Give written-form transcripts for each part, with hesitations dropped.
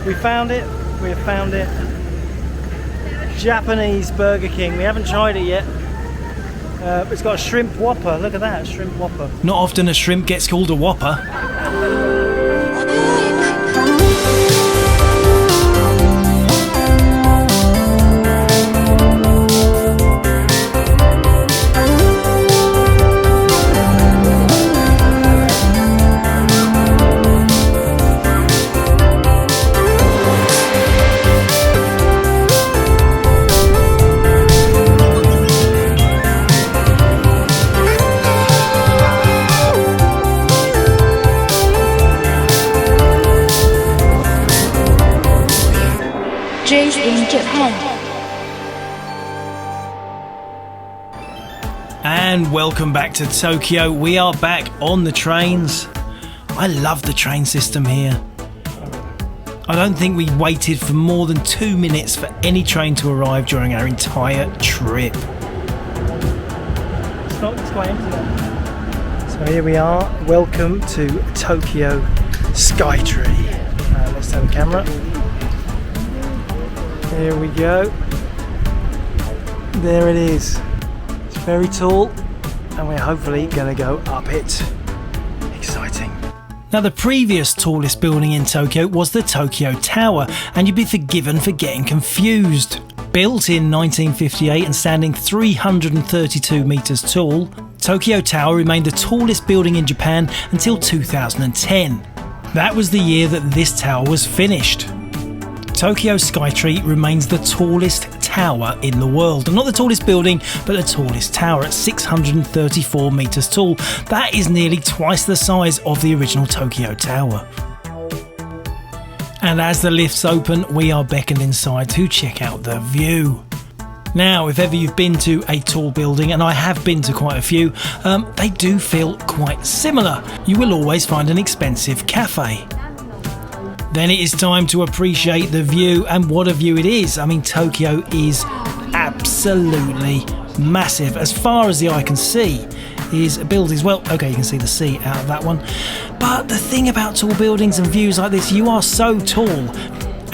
We found it. We have found it. Japanese Burger King. We haven't tried it yet. It's got a shrimp whopper. Look at that, shrimp whopper. Not often a shrimp gets called a whopper. Jace in Japan. And welcome back to Tokyo. We are back on the trains. I love the train system here. I don't think we waited for more than 2 minutes for any train to arrive during our entire trip. It's quite empty now. So here we are. Welcome to Tokyo Skytree. Let's turn the camera. Here we go. There it is. It's very tall and we're hopefully going to go up it. Exciting. Now, the previous tallest building in Tokyo was the Tokyo Tower, and you'd be forgiven for getting confused. Built in 1958 and standing 332 metres tall, Tokyo Tower remained the tallest building in Japan until 2010. That was the year that this tower was finished. Tokyo Skytree remains the tallest tower in the world. And not the tallest building, but the tallest tower at 634 metres tall. That is nearly twice the size of the original Tokyo Tower. And as the lifts open, we are beckoned inside to check out the view. Now, if ever you've been to a tall building, and I have been to quite a few, they do feel quite similar. You will always find an expensive cafe. Then it is time to appreciate the view, and what a view it is. I mean, Tokyo is absolutely massive. As far as the eye can see is buildings. Well, okay, you can see the sea out of that one. But the thing about tall buildings and views like this, you are so tall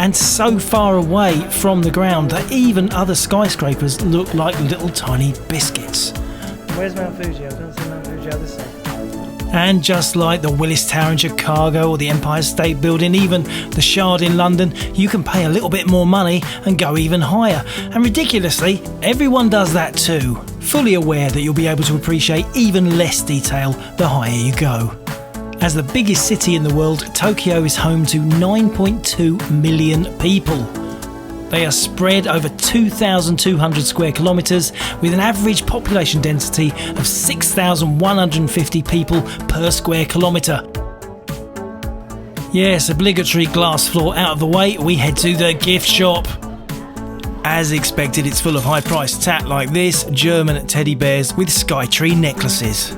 and so far away from the ground that even other skyscrapers look like little tiny biscuits. Where's Mount Fuji? I don't see Mount Fuji on this side. And just like the Willis Tower in Chicago or the Empire State Building, even the Shard in London, you can pay a little bit more money and go even higher. And ridiculously, everyone does that too, fully aware that you'll be able to appreciate even less detail the higher you go. As the biggest city in the world, Tokyo is home to 9.2 million people. They are spread over 2,200 square kilometres with an average population density of 6,150 people per square kilometre. Yes, obligatory glass floor out of the way, we head to the gift shop. As expected, it's full of high-priced tat like this, German teddy bears with Skytree necklaces.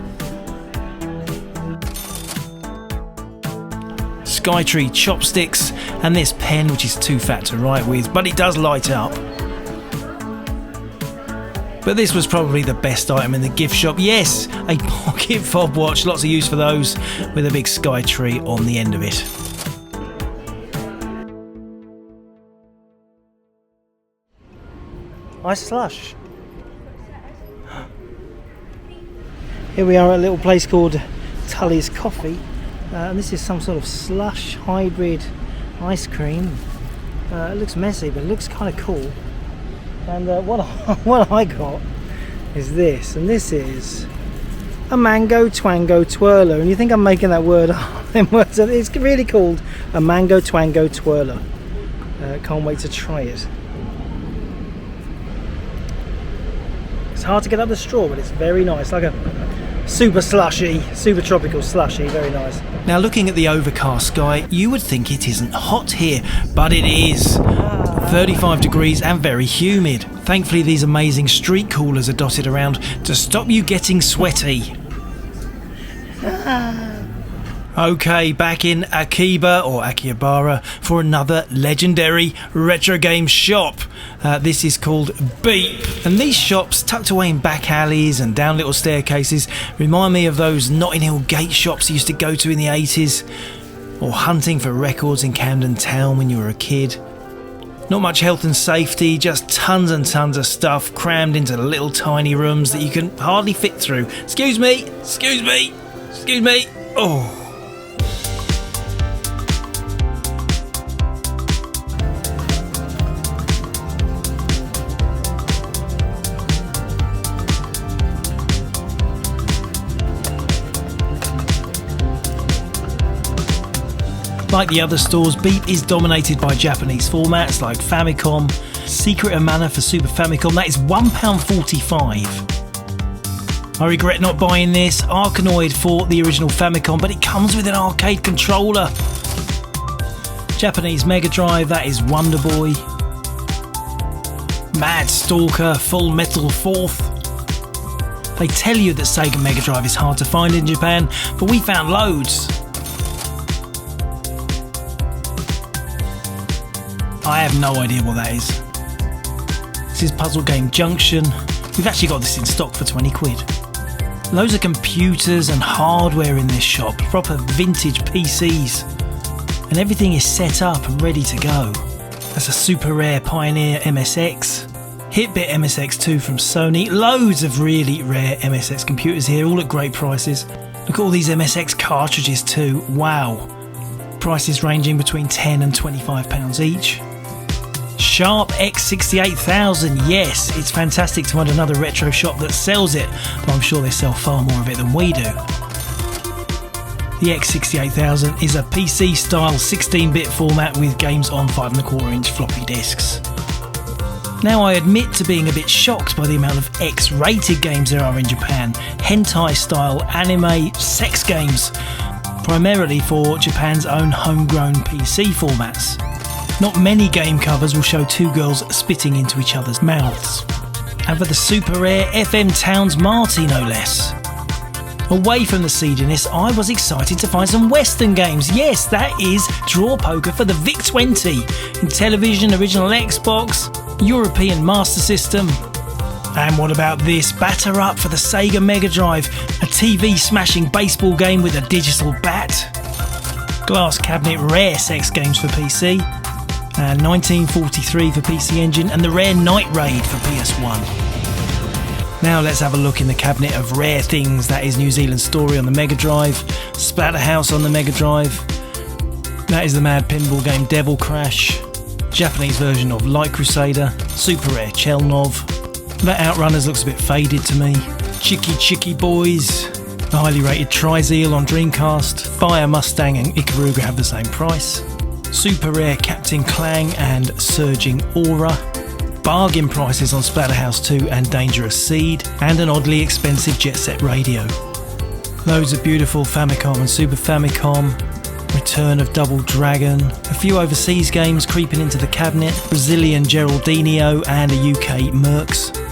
Skytree chopsticks, and this pen which is too fat to write with, but it does light up. But this was probably the best item in the gift shop. Yes, a pocket fob watch, lots of use for those, with a big Skytree on the end of it. Ice slush. Here we are at a little place called Tully's Coffee. And this is some sort of slush hybrid ice cream. It looks messy, but it looks kind of cool. And what I got is this, and this is a mango twango twirler. And you think I'm making that word up? It's really called a mango twango twirler. Can't wait to try it. It's hard to get up the straw, but it's very nice, like a super slushy, super tropical slushy, very nice. Now, looking at the overcast sky, you would think it isn't hot here, but it is. 35 degrees and very humid. Thankfully, these amazing street coolers are dotted around to stop you getting sweaty. Okay, back in Akiba or Akihabara for another legendary retro game shop. This is called Beep. And these shops, tucked away in back alleys and down little staircases, remind me of those Notting Hill gate shops I used to go to in the 80s. or hunting for records in Camden Town when you were a kid. Not much health and safety, just tons and tons of stuff crammed into little tiny rooms that you can hardly fit through. Excuse me, excuse me, excuse me. Oh. Like the other stores, Beep is dominated by Japanese formats like Famicom, Secret of Mana for Super Famicom, that is £1.45. I regret not buying this, Arkanoid for the original Famicom, but it comes with an arcade controller. Japanese Mega Drive, that is Wonder Boy. Mad Stalker, Full Metal 4th. They tell you that Sega Mega Drive is hard to find in Japan, but we found loads. I have no idea what that is. This is Puzzle Game Junction. We've actually got this in stock for 20 quid. Loads of computers and hardware in this shop, proper vintage PCs. And everything is set up and ready to go. That's a super rare Pioneer MSX. Hitbit MSX2 from Sony. Loads of really rare MSX computers here, all at great prices. Look at all these MSX cartridges too. Wow. Prices ranging between £10 and £25 each. Sharp X68000, yes, it's fantastic to find another retro shop that sells it, but I'm sure they sell far more of it than we do. The X68000 is a PC style 16-bit format with games on 5¼ floppy disks. Now I admit to being a bit shocked by the amount of X-rated games there are in Japan, hentai style anime sex games, primarily for Japan's own homegrown PC formats. Not many game covers will show two girls spitting into each other's mouths. And for the super rare FM Towns Marty no less. Away from the seediness, I was excited to find some Western games. Yes, that is Draw Poker for the VIC-20 in television, original Xbox, European Master System. And what about this? Batter Up for the Sega Mega Drive, a TV smashing baseball game with a digital bat. Glass Cabinet rare sex games for PC. And 1943 for PC Engine, and the rare Night Raid for PS1. Now let's have a look in the cabinet of rare things. That is New Zealand Story on the Mega Drive, Splatterhouse on the Mega Drive. That is the mad pinball game Devil Crash, Japanese version of Light Crusader, super rare Chelnov. That Outrunners looks a bit faded to me. Chicky Boys, the highly rated Trizeal on Dreamcast, Fire Mustang and Ikaruga have the same price. Super rare Captain Clang and Surging Aura, bargain prices on Splatterhouse 2 and Dangerous Seed, and an oddly expensive Jet Set radio. Loads of beautiful Famicom and Super Famicom, Return of Double Dragon, a few overseas games creeping into the cabinet, Brazilian Geraldinho and a UK Mercs.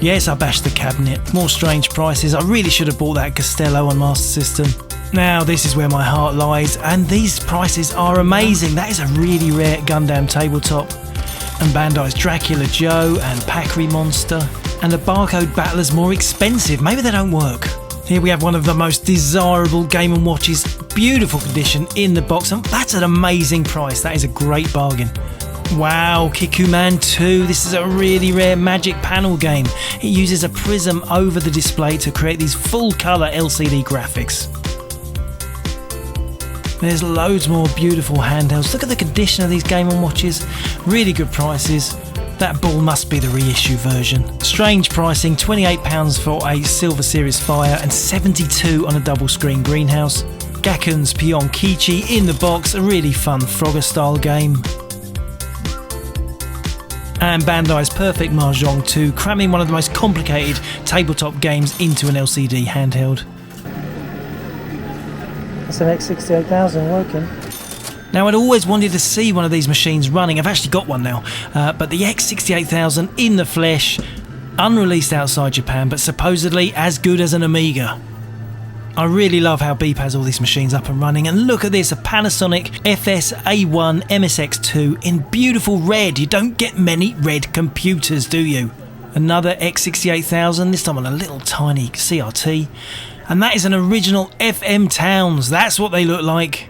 Yes, I bashed the cabinet. More strange prices. I really should have bought that Costello on Master System. Now this is where my heart lies, and these prices are amazing. That is a really rare Gundam tabletop. And Bandai's Dracula Joe and Packery Monster. And the Barcode Battler's more expensive. Maybe they don't work. Here we have one of the most desirable Game & Watch's beautiful condition in the box, and that's an amazing price. That is a great bargain. Wow, Kikuman 2, this is a really rare Magic panel game. It uses a prism over the display to create these full colour LCD graphics. There's loads more beautiful handhelds. Look at the condition of these Game & Watches. Really good prices. That ball must be the reissue version. Strange pricing, £28 for a Silver Series Fire and £72 on a double screen Greenhouse. Gakun's Pion Kichi in the box, a really fun Frogger style game. And Bandai's Perfect Mahjong 2, cramming one of the most complicated tabletop games into an LCD handheld. That's an X68000 working. Now I'd always wanted to see one of these machines running. I've actually got one now, but the X68000 in the flesh, unreleased outside Japan, but supposedly as good as an Amiga. I really love how Beep has all these machines up and running, and look at this, a Panasonic FS-A1 MSX2 in beautiful red. You don't get many red computers, do you? Another X68000, this time on a little tiny CRT. And that is an original FM Towns, that's what they look like.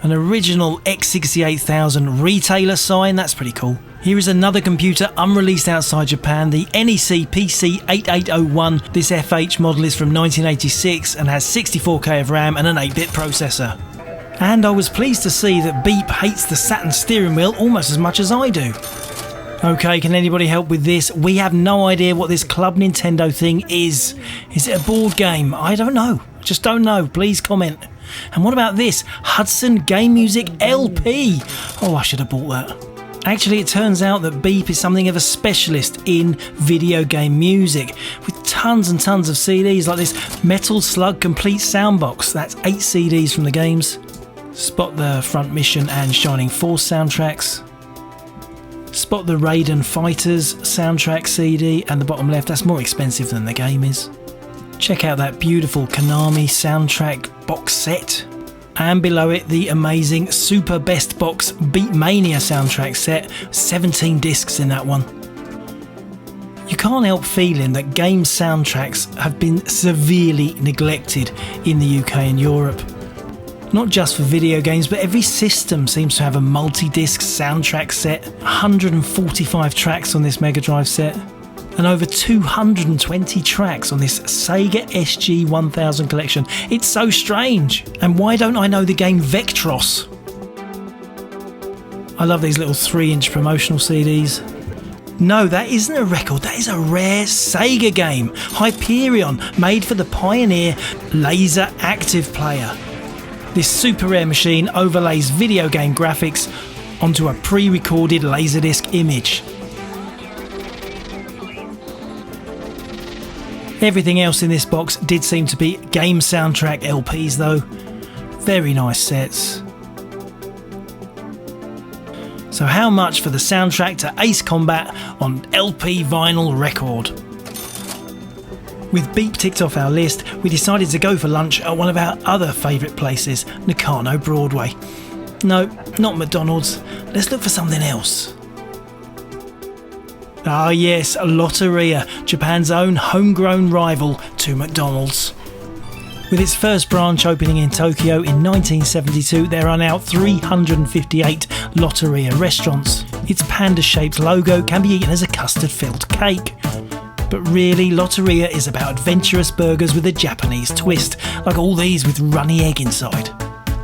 An original X68000 retailer sign, that's pretty cool. Here is another computer unreleased outside Japan, the NEC PC8801. This FH model is from 1986 and has 64K of RAM and an 8-bit processor. And I was pleased to see that Beep hates the Saturn steering wheel almost as much as I do. Okay, can anybody help with this? We have no idea what this Club Nintendo thing is. Is it a board game? I don't know. Just don't know. Please comment. And what about this? Hudson Game Music LP. Oh, I should have bought that. Actually, it turns out that Beep is something of a specialist in video game music, with tons and tons of CDs like this Metal Slug Complete Soundbox. That's 8 CDs from the games. Spot the Front Mission and Shining Force soundtracks. Spot the Raiden Fighters soundtrack CD, and the bottom left, that's more expensive than the game is. Check out that beautiful Konami soundtrack box set. And below it, the amazing Super Best Box Beat Mania soundtrack set, 17 discs in that one. You can't help feeling that game soundtracks have been severely neglected in the UK and Europe. Not just for video games, but every system seems to have a multi-disc soundtrack set, 145 tracks on this Mega Drive set, and over 220 tracks on this Sega SG-1000 collection. It's so strange. And why don't I know the game Vectros? I love these little 3-inch promotional CDs. No, that isn't a record, that is a rare Sega game, Hyperion, made for the Pioneer Laser Active Player. This super rare machine overlays video game graphics onto a pre-recorded Laserdisc image. Everything else in this box did seem to be game soundtrack LPs though. Very nice sets. So how much for the soundtrack to Ace Combat on LP vinyl record? With Beep ticked off our list, we decided to go for lunch at one of our other favourite places, Nakano Broadway. No, not McDonald's. Let's look for something else. Ah yes, Lotteria, Japan's own homegrown rival to McDonald's. With its first branch opening in Tokyo in 1972, there are now 358 Lotteria restaurants. Its panda-shaped logo can be eaten as a custard-filled cake. But really, Lotteria is about adventurous burgers with a Japanese twist, like all these with runny egg inside.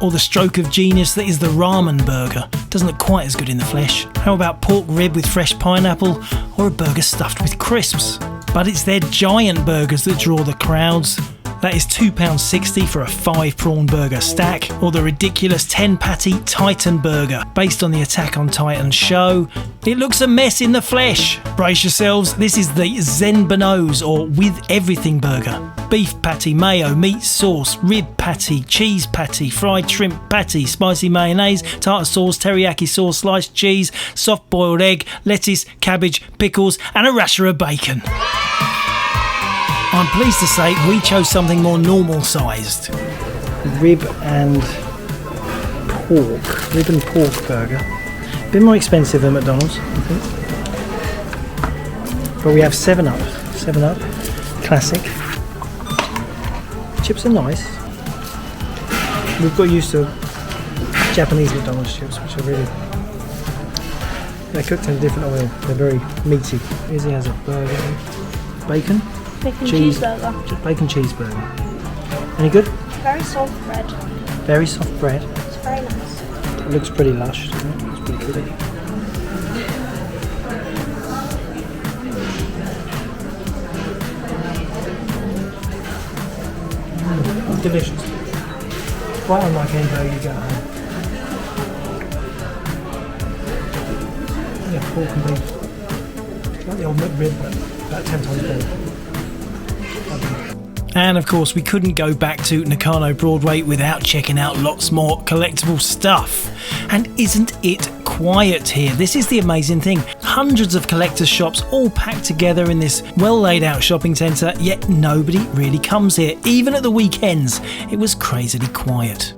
Or the stroke of genius that is the ramen burger. Doesn't look quite as good in the flesh. How about pork rib with fresh pineapple, or a burger stuffed with crisps? But it's their giant burgers that draw the crowds. That is £2.60 for a 5-prawn burger stack, or the ridiculous 10-patty Titan burger, based on the Attack on Titan show. It looks a mess in the flesh. Brace yourselves, this is the Zen Bono's, or with everything burger. Beef patty, mayo, meat sauce, rib patty, cheese patty, fried shrimp patty, spicy mayonnaise, tartar sauce, teriyaki sauce, sliced cheese, soft boiled egg, lettuce, cabbage, pickles, and a rasher of bacon. I'm pleased to say we chose something more normal sized. Rib and pork burger. A bit more expensive than McDonald's, I think. But we have 7-Up. 7-Up, classic. Chips are nice. We've got used to Japanese McDonald's chips, which are really... They're cooked in a different oil. They're very meaty. Izzy has a burger. Bacon. Bacon Cheese, cheeseburger. Bacon cheeseburger. Any good? Very soft bread. Very soft bread. It's very nice. It looks pretty lush, doesn't it? It's pretty good. Delicious. Quite unlike any burger you get at home. Yeah, pork and beef. Like the old McRib, but about 10 times better. And of course, we couldn't go back to Nakano Broadway without checking out lots more collectible stuff. And isn't it quiet here? This is the amazing thing. Hundreds of collectors' shops all packed together in this well laid out shopping centre, yet nobody really comes here. Even at the weekends, it was crazily quiet.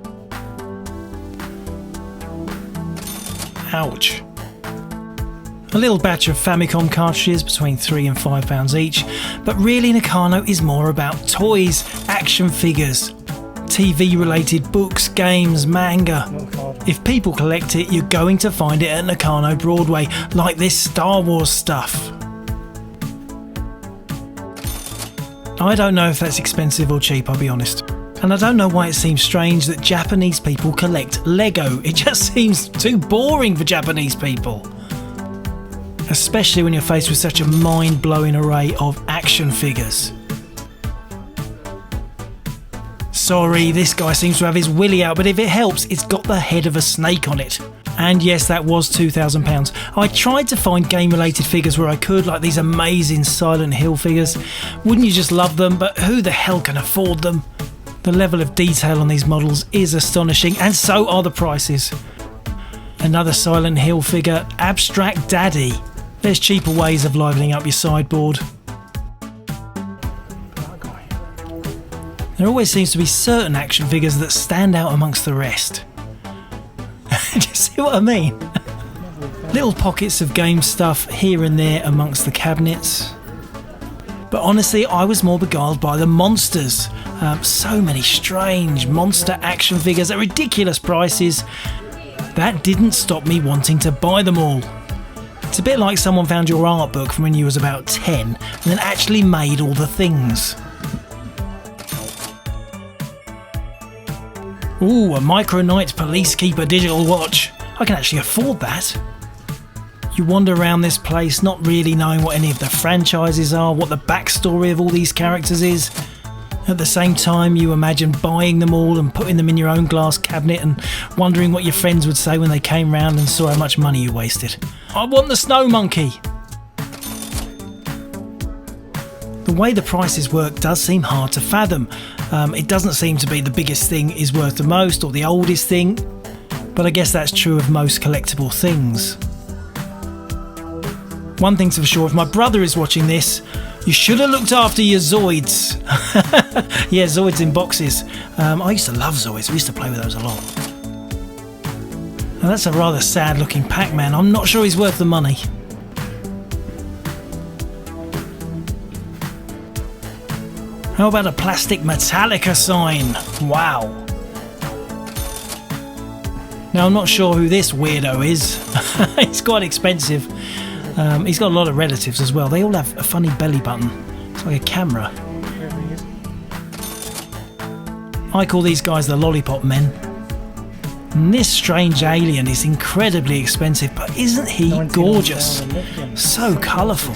Ouch. A little batch of Famicom cartridges between £3 and £5 each, but really Nakano is more about toys, action figures, TV related books, games, manga. If people collect it, you're going to find it at Nakano Broadway, like this Star Wars stuff. I don't know if that's expensive or cheap, I'll be honest. And I don't know why it seems strange that Japanese people collect Lego. It just seems too boring for Japanese people. Especially when you're faced with such a mind-blowing array of action figures. Sorry, this guy seems to have his willy out, but if it helps, it's got the head of a snake on it. And yes, that was £2,000. I tried to find game-related figures where I could, like these amazing Silent Hill figures. Wouldn't you just love them? But who the hell can afford them? The level of detail on these models is astonishing, and so are the prices. Another Silent Hill figure, Abstract Daddy. There's cheaper ways of livening up your sideboard. There always seems to be certain action figures that stand out amongst the rest. Do you see what I mean? Little pockets of game stuff here and there amongst the cabinets. But honestly, I was more beguiled by the monsters. So many strange monster action figures at ridiculous prices. That didn't stop me wanting to buy them all. It's a bit like someone found your art book from when you was about 10 and then actually made all the things. Ooh, a Micro Knight Police Keeper digital watch. I can actually afford that. You wander around this place not really knowing what any of the franchises are, what the backstory of all these characters is. At the same time, you imagine buying them all and putting them in your own glass cabinet and wondering what your friends would say when they came round and saw how much money you wasted. I want the snow monkey! The way the prices work does seem hard to fathom. It doesn't seem to be the biggest thing is worth the most or the oldest thing, but I guess that's true of most collectible things. One thing's for sure, if my brother is watching this, you should have looked after your Zoids. Yeah, Zoids in boxes. I used to love Zoids, we used to play with those a lot. Now that's a rather sad looking Pac-Man, I'm not sure he's worth the money. How about a plastic Metallica sign? Wow. Now I'm not sure who this weirdo is. It's quite expensive. He's got a lot of relatives as well. They all have a funny belly button. It's like a camera. I call these guys the lollipop men. And this strange alien is incredibly expensive, but isn't he gorgeous? So colourful.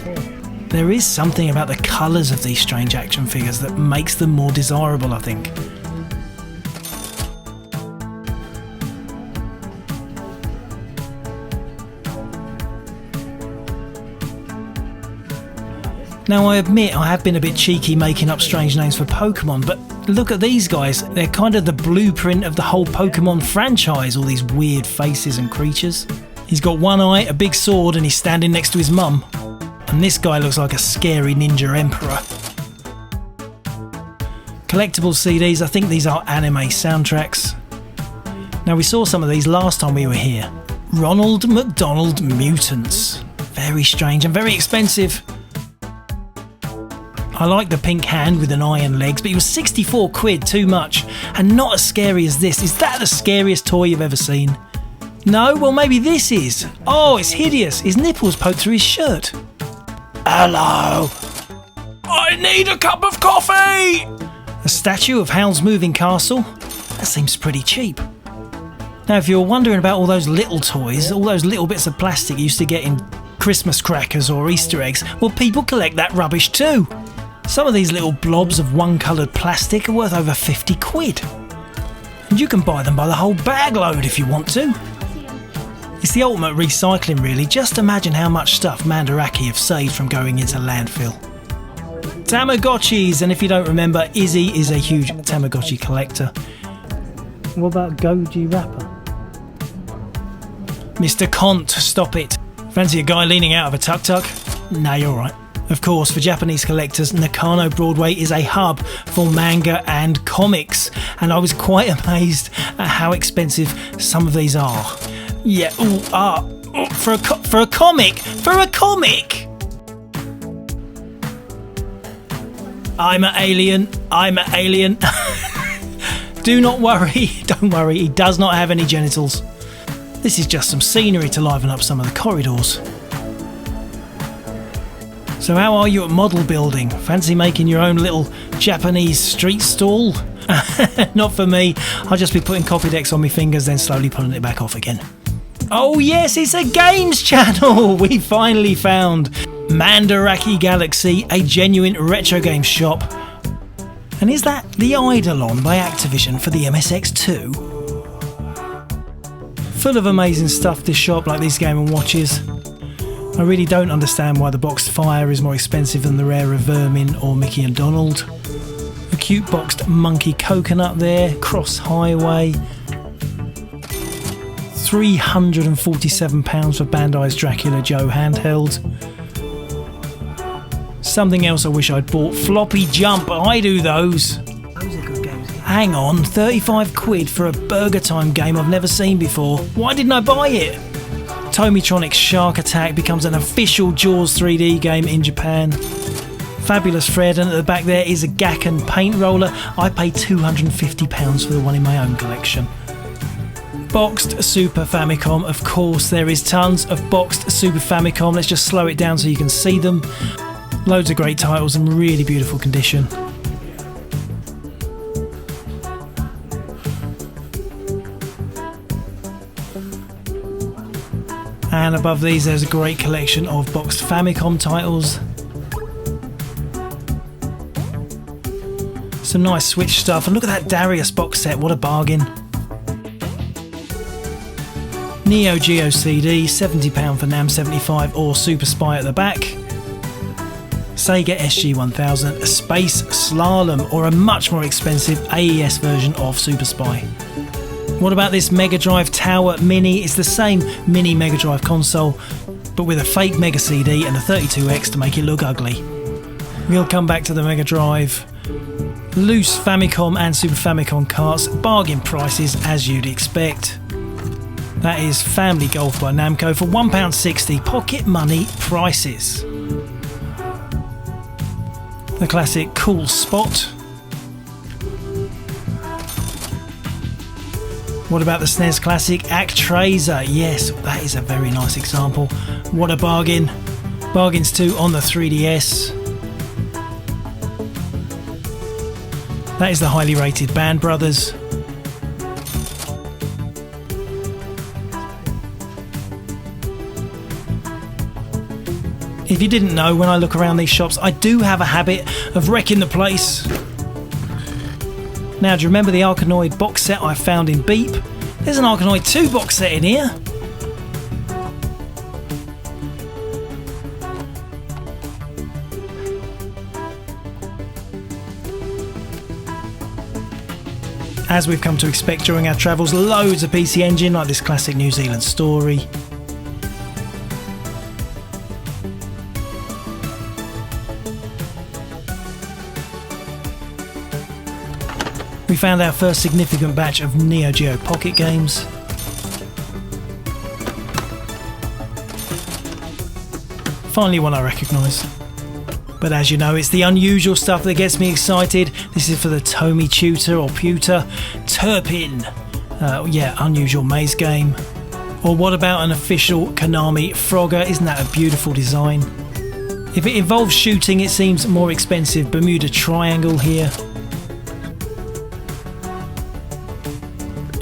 There is something about the colours of these strange action figures that makes them more desirable, I think. Now I admit I have been a bit cheeky making up strange names for Pokemon, but look at these guys, they're kind of the blueprint of the whole Pokemon franchise, all these weird faces and creatures. He's got one eye, a big sword, and he's standing next to his mum. And this guy looks like a scary ninja emperor. Collectible CDs, I think these are anime soundtracks. Now we saw some of these last time we were here. Ronald McDonald Mutants. Very strange and very expensive. I like the pink hand with an eye and legs, but he was 64 quid, too much. And not as scary as this. Is that the scariest toy you've ever seen? No? Well, maybe this is. Oh, it's hideous. His nipples poke through his shirt. Hello. I need a cup of coffee! A statue of Howl's Moving Castle? That seems pretty cheap. Now, if you're wondering about all those little toys, all those little bits of plastic you used to get in Christmas crackers or Easter eggs, well, people collect that rubbish too. Some of these little blobs of one-coloured plastic are worth over 50 quid. And you can buy them by the whole bag load if you want to. It's the ultimate recycling really. Just imagine how much stuff Mandarake have saved from going into landfill. Tamagotchis, and if you don't remember, Izzy is a huge Tamagotchi collector. What about Goji Rapper? Mr. Kont, stop it. Fancy a guy leaning out of a tuk-tuk? Nah, you're right. Of course, for Japanese collectors, Nakano Broadway is a hub for manga and comics, and I was quite amazed at how expensive some of these are. Yeah, Oh, for a comic! For a comic! I'm an alien. I'm an alien. Do not worry. Don't worry. He does not have any genitals. This is just some scenery to liven up some of the corridors. So how are you at model building? Fancy making your own little Japanese street stall? Not for me. I'll just be putting copy decks on my fingers, then slowly pulling it back off again. Oh yes, it's a games channel! We finally found Mandarake Galaxy, a genuine retro game shop. And is that the Eidolon by Activision for the MSX2? Full of amazing stuff, this shop, like these Game & Watches. I really don't understand why the boxed fire is more expensive than the rarer Vermin or Mickey and Donald. A cute boxed monkey coconut there, Cross Highway. £347 for Bandai's Dracula Joe handheld. Something else I wish I'd bought, Floppy Jump, I do those. Those are good games. Hang on, 35 quid for a Burger Time game I've never seen before. Why didn't I buy it? Tomitronic's Shark Attack becomes an official Jaws 3D game in Japan. Fabulous Fred, and at the back there is a Gakken paint roller. I paid £250 for the one in my own collection. Boxed Super Famicom, of course there is tons of boxed Super Famicom. Let's just slow it down so you can see them. Loads of great titles in really beautiful condition. And above these there's a great collection of boxed Famicom titles. Some nice Switch stuff, and look at that Darius box set, what a bargain. Neo Geo CD, £70 for NAM 75 or Super Spy at the back. Sega SG-1000, a Space Slalom, or a much more expensive AES version of Super Spy. What about this Mega Drive Tower Mini? It's the same mini Mega Drive console, but with a fake Mega CD and a 32X to make it look ugly. We'll come back to the Mega Drive. Loose Famicom and Super Famicom carts, bargain prices as you'd expect. That is Family Golf by Namco for £1.60, pocket money prices. The classic Cool Spot. What about the SNES classic Actraiser? Yes, that is a very nice example. What a bargain. Bargains too on the 3DS. That is the highly rated Band Brothers. If you didn't know, when I look around these shops, I do have a habit of wrecking the place. Now, do you remember the Arkanoid box set I found in Beep? There's an Arkanoid 2 box set in here. As we've come to expect during our travels, loads of PC Engine, like this classic New Zealand story. We found our first significant batch of Neo Geo Pocket games. Finally one I recognise. But as you know, it's the unusual stuff that gets me excited. This is for the Tomy Tutor or Pewter. Turpin. Yeah, unusual maze game. Or what about an official Konami Frogger? Isn't that a beautiful design? If it involves shooting, it seems more expensive. Bermuda Triangle here.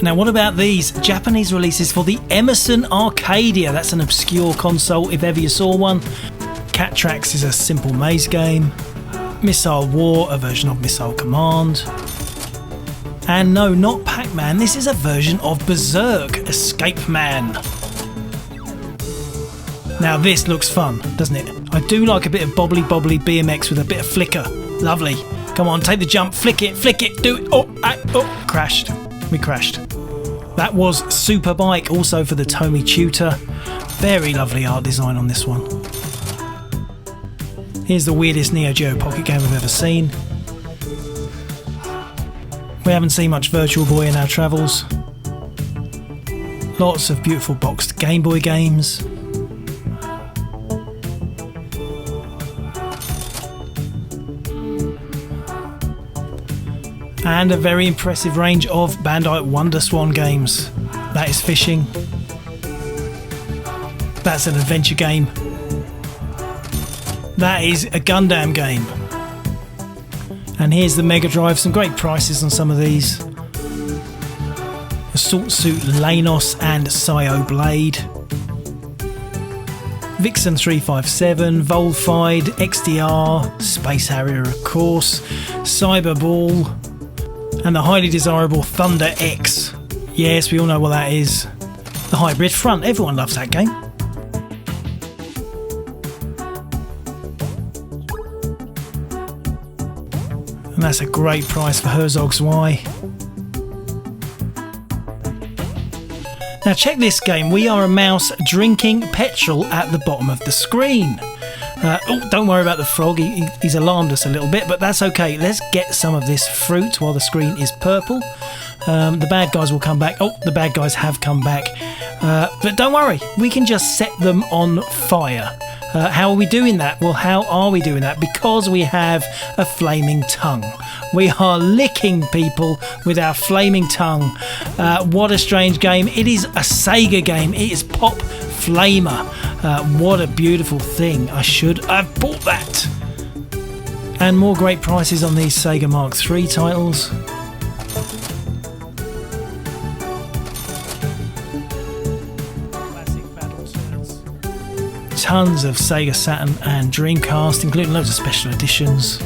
Now what about these Japanese releases for the Emerson Arcadia? That's an obscure console if ever you saw one. Cat Tracks is a simple maze game. Missile War, a version of Missile Command. And no, not Pac-Man, this is a version of Berserk, Escape Man. Now this looks fun, doesn't it? I do like a bit of bobbly BMX with a bit of flicker. Lovely. Come on, take the jump, flick it, do it. Oh, crashed. We crashed. That was Superbike, also for the Tomy Tutor. Very lovely art design on this one. Here's the weirdest Neo Geo Pocket game I've ever seen. We haven't seen much Virtual Boy in our travels. Lots of beautiful boxed Game Boy games. And a very impressive range of Bandai WonderSwan games. That is fishing. That's an adventure game. That is a Gundam game. And here's the Mega Drive. Some great prices on some of these. Assault Suit Lanos and Sio Blade. Vixen 357, Volfied, XDR, Space Harrier of course, Cyberball, and the highly desirable Thunder X. Yes, we all know what that is. The Hybrid Front, everyone loves that game. And that's a great price for Herzog's Y. Now check this game. We are a mouse drinking petrol at the bottom of the screen. Oh, don't worry about the frog. He's alarmed us a little bit, but that's okay. Let's get some of this fruit while the screen is purple. The bad guys will come back. Oh, the bad guys have come back. But don't worry. We can just set them on fire. How are we doing that? Well, how are we doing that? Because we have a flaming tongue. We are licking people with our flaming tongue. What a strange game. It is a Sega game. It is Pop Flamer. What a beautiful thing. I should have bought that. And more great prices on these Sega Mark III titles. Tons of Sega Saturn and Dreamcast, including loads of special editions.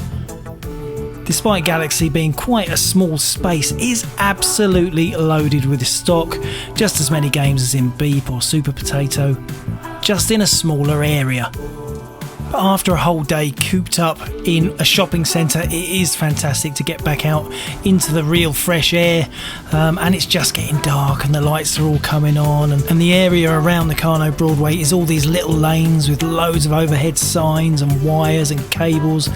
Despite Galaxy being quite a small space, it is absolutely loaded with stock. Just as many games as in Beep or Super Potato, just in a smaller area. But after a whole day cooped up in a shopping centre, it is fantastic to get back out into the real fresh air. And it's just getting dark and the lights are all coming on. And the area around the Nakano Broadway is all these little lanes with loads of overhead signs and wires and cables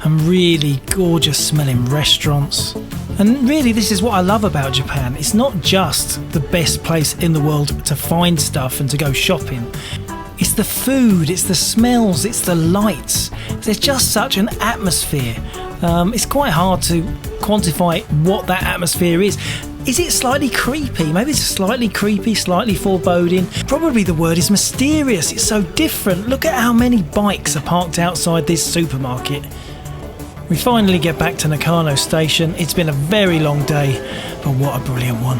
and really gorgeous smelling restaurants. And really, this is what I love about Japan. It's not just the best place in the world to find stuff and to go shopping. It's the food, it's the smells, it's the lights. There's just such an atmosphere. It's quite hard to quantify what that atmosphere is. Is it slightly creepy? Maybe it's slightly creepy, slightly foreboding. Probably the word is mysterious. It's so different. Look at how many bikes are parked outside this supermarket. We finally get back to Nakano Station. It's been a very long day, but what a brilliant one.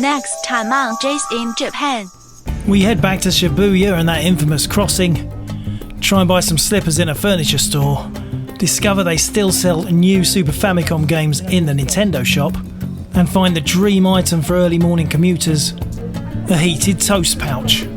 Next time on Jace in Japan. We head back to Shibuya and that infamous crossing, try and buy some slippers in a furniture store, discover they still sell new Super Famicom games in the Nintendo shop, and find the dream item for early morning commuters, a heated toast pouch.